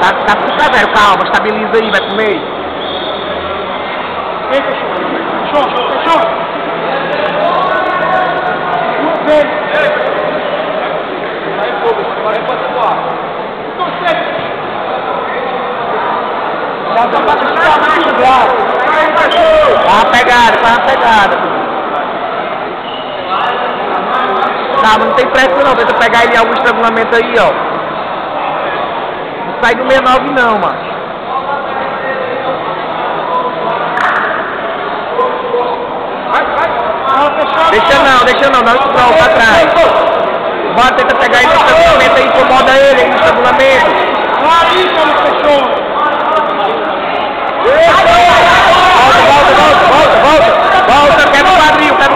Tá tudo severo, calma, estabiliza aí, vai pro meio. Ei, fechou. Fechou. Vai, fogo, vai pra voar. Já tá pra puxar mais o braço. Faz uma pegada. Tá, mas não tem pressa não, tenta pegar ele em algum estrangulamento aí, ó. Não sai do 69 não, mano. Deixa não, dá um scroll pra trás. Bora, tenta pegar ele no estrangulamento aí, incomoda ele no estrangulamento. Aí, como fechou. Volta, quebra o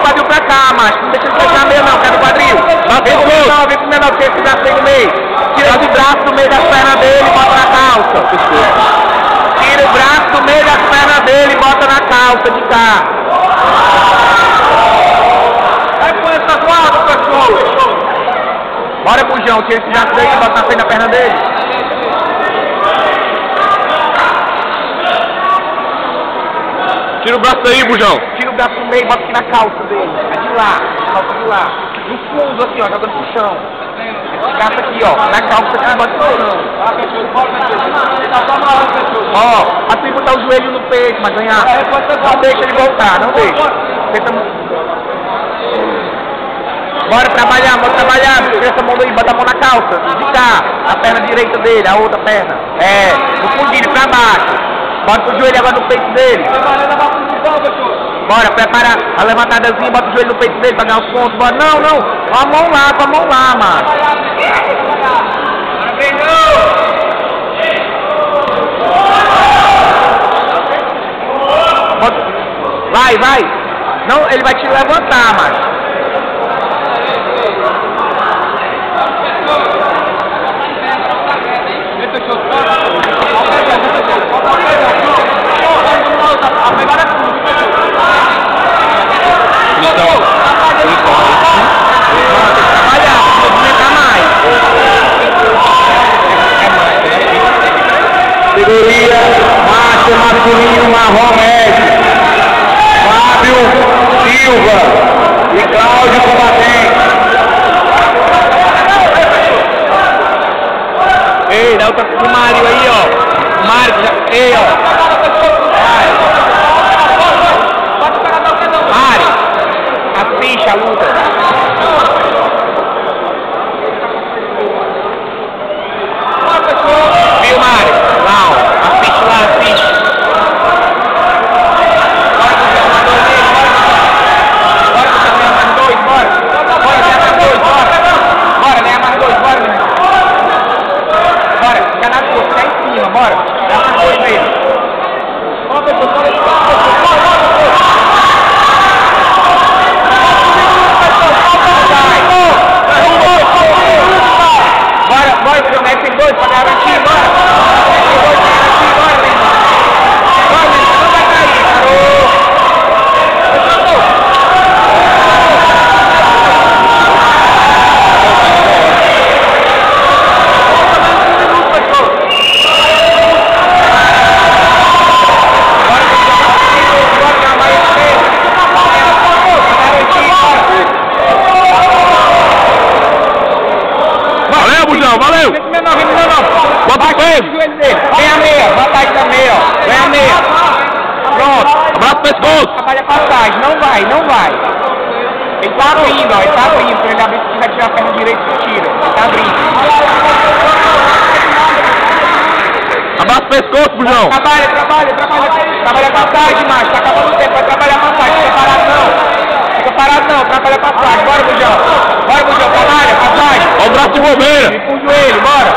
quadril pra cá, macho. Não deixa ele fechar meio não, quebra o quadril. Vem pro menor, que esse braço aí no meio. Tira o braço do meio das pernas dele e bota na calça. Tira o braço do meio das pernas dele e bota na calça de cá. Vai com essa guarda, pessoal. Bora, Bujão, tira esse braço daí e bota na frente da perna dele. Tira o braço daí, Bujão. Tira o braço do meio e bota aqui na calça dele. É de lá, calça de lá. No fundo, assim, ó, jogando pro chão. Esse braço aqui, ó, na calça aqui, bota no chão. Ó, assim botar o joelho no peito, mas ganhar. Não deixa ele voltar, não deixa. Tenta... Bora trabalhar. Tira essa mão daí, bota a mão na calça. De cá, a perna direita dele, a outra perna. É, no fundinho, pra baixo. Bota o joelho agora no peito dele. Bora, prepara a levantadazinha, bota o joelho no peito dele pra ganhar os pontos. Bora, não. Com a mão lá, mano. Vai. Não, ele vai te levantar, mano. Categoria macho masculino marrom médio, Fábio Silva e Cláudio Combatente. Ei, dá outra pro Mário aí, ó. Mário, ei, ó. Mário, assiste a luta. Viu, Mário? Lá, ó. Assiste. Bora, dá mais dois mesmo. Bora, Bruno, aí tem dois pra garantir, bora. Não vai cair, parou. Valeu! Bota o peso! Vem a meia, vantagem da meia, ó. Vem a meia. Pronto. Abraço o pescoço! Trabalha a passagem, não vai. Ele tá abrindo, ó, Quando ele abrir, se quiser tirar a perna direita, tira. Ele tá abrindo. Abraço o pescoço, Bujão! Trabalha a passagem, macho. Tá acabando o tempo, vai trabalhar a passagem. Fica parado não, trabalha a passagem. Bora, Bujão, trabalha a passagem. Olha o braço de bobeira! Fica o joelho, bora,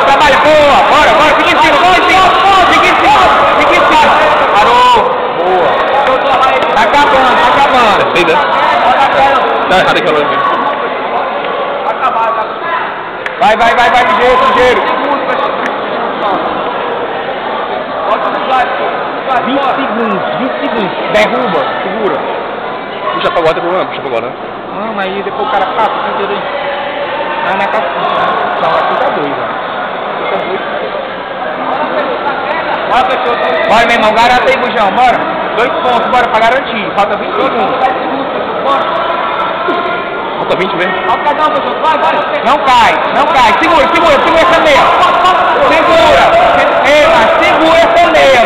trabalha, boa, bora, fica em cima, fica em cima. Parou, boa. Tá acabando. Sei, né? Tá errado aquela ali. Vai, ligeiro. 20 segundos. Derruba, segura. Puxa pra agora, puxa pra agora, né? Não, aí depois o cara passa, entendeu aí? Ah, não é pra... Não, aqui tá dois, ó. Bora, meu irmão, garanta aí, Bujão, bora. 2 pontos, bora pra garantir. Falta 20 segundos. Falta 20 mesmo. Não cai, não cai. Segura essa meia. Segura. Ei, mas segura essa meia,